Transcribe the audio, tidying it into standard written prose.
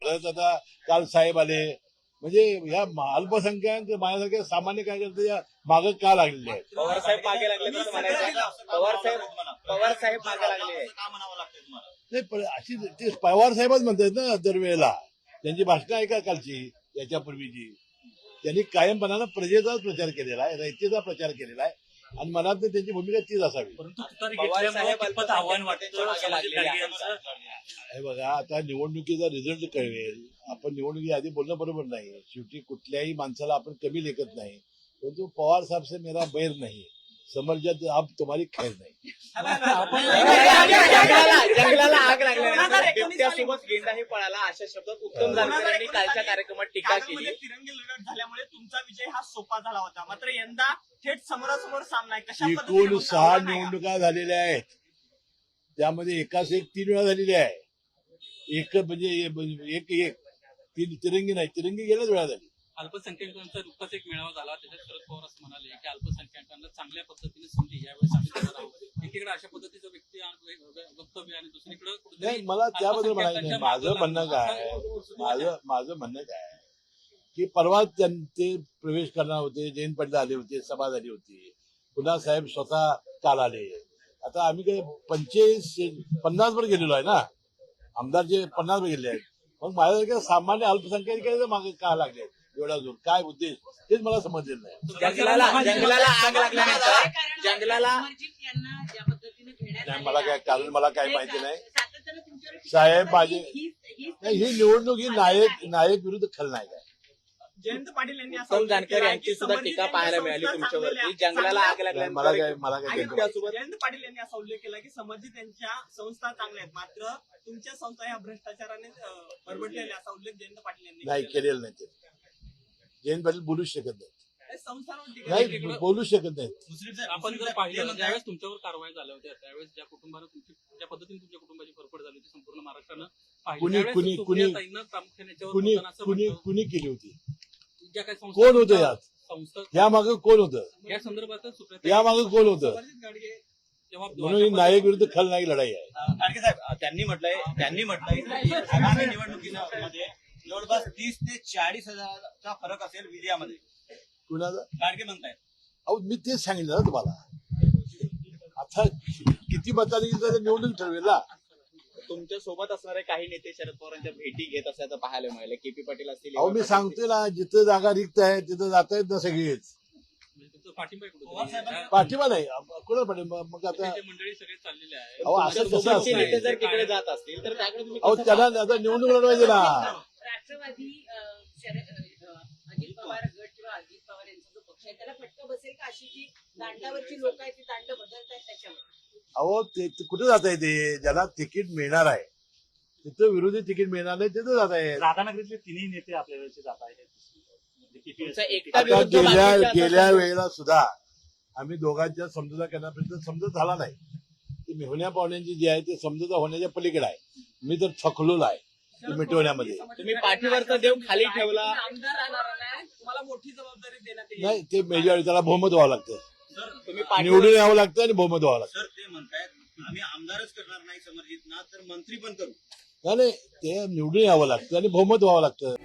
परत आता काल साहेब आले, म्हणजे या अल्पसंख्याक माझ्यासारख्या सामान्य कार्यकर्ते या मागं का लागलेले आहेत. पवार साहेब मागे लागले तर म्हणायचं पवार साहेब मागे लागले नाही पण अशी ते पवार साहेबच म्हणतात ना दरवेळेला. त्यांची भाषणं ऐका कालची याच्यापूर्वीची. त्यांनी कायमपणानं प्रजेचाच प्रचार केलेला आहे, रयतेचा प्रचार केलेला आहे आणि मला वाटतं त्यांची भूमिका तीच असावी. परंतु तुतारी घेतल्यामुळे कितपत आव्हान वाटतं समाजिक यांचं? हे बघा आता निवडणुकीचा रिझल्ट कळवेल. आपण निवडणुकी आधी बोलणं बरोबर नाही. शेवटी कुठल्याही माणसाला आपण कमी लेखत नाही. परंतु पवार साहेब से मेरा बैर नाही, समर्जात अब तुम्हारी खैर नाही. जंगलाला आग लागल्यानंतर बिबट्यासोबत गेंडाही पळाला अशा शब्दात उत्तम जानकर यांनी कालच्या कार्यक्रमात टीका केली. तिरंगी लढत झाल्यामुळे तुमचा विजय हा सोपा झाला होता, मात्र यंदा थेट समोरासमोर सामना आहे. कशा एकूण 6 निवडणुका झालेल्या आहेत, त्यामध्ये एकाच एक 3 वेळा झालेली आहे. एक म्हणजे एक तिरंगी नाही, तिरंगी गेल्याच वेळा झाली. अल्पसंख्याकांचा नुकताच एक मेळावा झाला, त्याच्यात शरद पवार असं म्हणाले की अल्पसंख्याकांना चांगल्या पद्धतीने संधी यावेळेस आम्ही देणार आहोत. एकीकडे अशा पद्धतीचं वक्तव्य आणि दुसरीकडे नाही, मला त्याबद्दल म्हणायचं नाही. माझं म्हणणं काय की परवा ते प्रवेश करणार होते, जयंत पाटील आले होते, सभा झाली होती, पुन्हा साहेब स्वतः काल आले. आता आम्ही काही 50 वर गेलेलो आहे ना, आमदारचे 50 वर गेले आहेत. मग माझ्यासारख्या सामान्य अल्पसंख्याक मागे का लागले एवढा जोर, काय उद्देश तेच मला समजलेलं नाही. जंगलाला आग लागल्यानंतर जंगलाला नाही, मला काय कारण मला काय माहिती नाही. साहेब माझे नाही, ही निवडणूक ही नायक विरुद्ध खलनायक आहे. जयंत पाटील यांनी उत्तम जानकर यांची सुद्धा टीका पाहायला मिळाली तुमच्यावरती. जंगलाला आग मला लागल्यानंतर काय जयंत पाटील यांनी असा उल्लेख केला की संबंधित त्यांच्या संस्था चांगल्या आहेत, मात्र तुमच्या संस्था ह्या भ्रष्टाचाराने परवडलेल्या, असा उल्लेख जयंत पाटील यांनी नाही केलेलं नाही. ते जयंत पाटील बोलूच शकत नाही. संस्थांवर टीका नाही, बोलू शकत नाही. आपण जर पाहिलं ज्यावेळेस तुमच्यावर कारवाई झाल्या होत्या त्यावेळेस ज्या कुटुंबानं ज्या पद्धतीने तुमच्या कुटुंबाची फरफड झाली होती संपूर्ण महाराष्ट्रानं कुणी केली होती, ज्या काही कोण होतं यात, संस्था या मागे कोण होतं, या संदर्भात या मागे कोण होतं, म्हणून ही नायक विरुद्ध खलनायक लढाई आहे. गाडगे साहेब त्यांनी म्हटलंय की आगामी निवडणुकीमध्ये जवळपास 30 ते 40 हजाराचा फरक असेल विजयामध्ये. कुणाचा गाडगे म्हणतायत. अहो मी तेच सांगितलं ना तुम्हाला. आता किती मतांनी निवडणूक ठरवेल ना. तुमच्या सोबत असणारे काही नेते शरद पवारांच्या भेटी घेत असल्याचं पाहायला मिळालं. केपी पाटील असतील. अहो मी सांगतोय ना, जिथं जागा रिक्त आहे तिथं जाता येत ना सगळीच. पाठिंबा नाही कुणाला पाठिंबा, मग आता मंडळी सगळे चाललेले आहे. अहो असं कसं सोबतचे नेते असतं. जर तिकडे जात असतील तर त्याकडे तुम्ही अहो त्यांना आता निवडणूक लढवायची ना. राष्ट्रवादी अजित पवार गट किंवा अजित पवार यांचा जो पक्ष आहे त्याला फटका बसेल का, अशी जी दांडावरची लोक आहेत ती दांड बदलतायत त्याच्यावर? अहो ते कुठे जात आहे, ते ज्याला तिकीट मिळणार आहे तिथं विरोधी तिकीट मिळणार नाही तिथं जात आहे. राधानगरीतले तिन्ही नेते आपल्या वेळेचे जात आहेत. तुमचा एकटा आता विरुद्ध बाकीच्या गेल्या वेळेला सुद्धा आम्ही दोघांच्या समजुता करण्यापर्यंत समजत झाला नाही. ती मेहुण्या पाहुण्यांची जी आहे ती समजुता होण्याच्या पलीकडे आहे. मी तर थकलोला आहे ती मिटवण्यामध्ये. तुम्ही पाठीवरचा देव खाली ठेवला. आमदार राहणार नाही, तुम्हाला मोठी जबाबदारी देण्यात येईल. नाही, ते मेजॉरिटी त्याला बहुमत व्हावं लागतं, तुम्ही निवडून यावं लागतं आणि बहुमत व्हावं लागतं. सर ते म्हणतायत आम्ही आमदारच करणार नाही समर्जित ना, तर मंत्री पण करू. नाही, ते निवडून यावं लागतं आणि बहुमत व्हावं लागतं.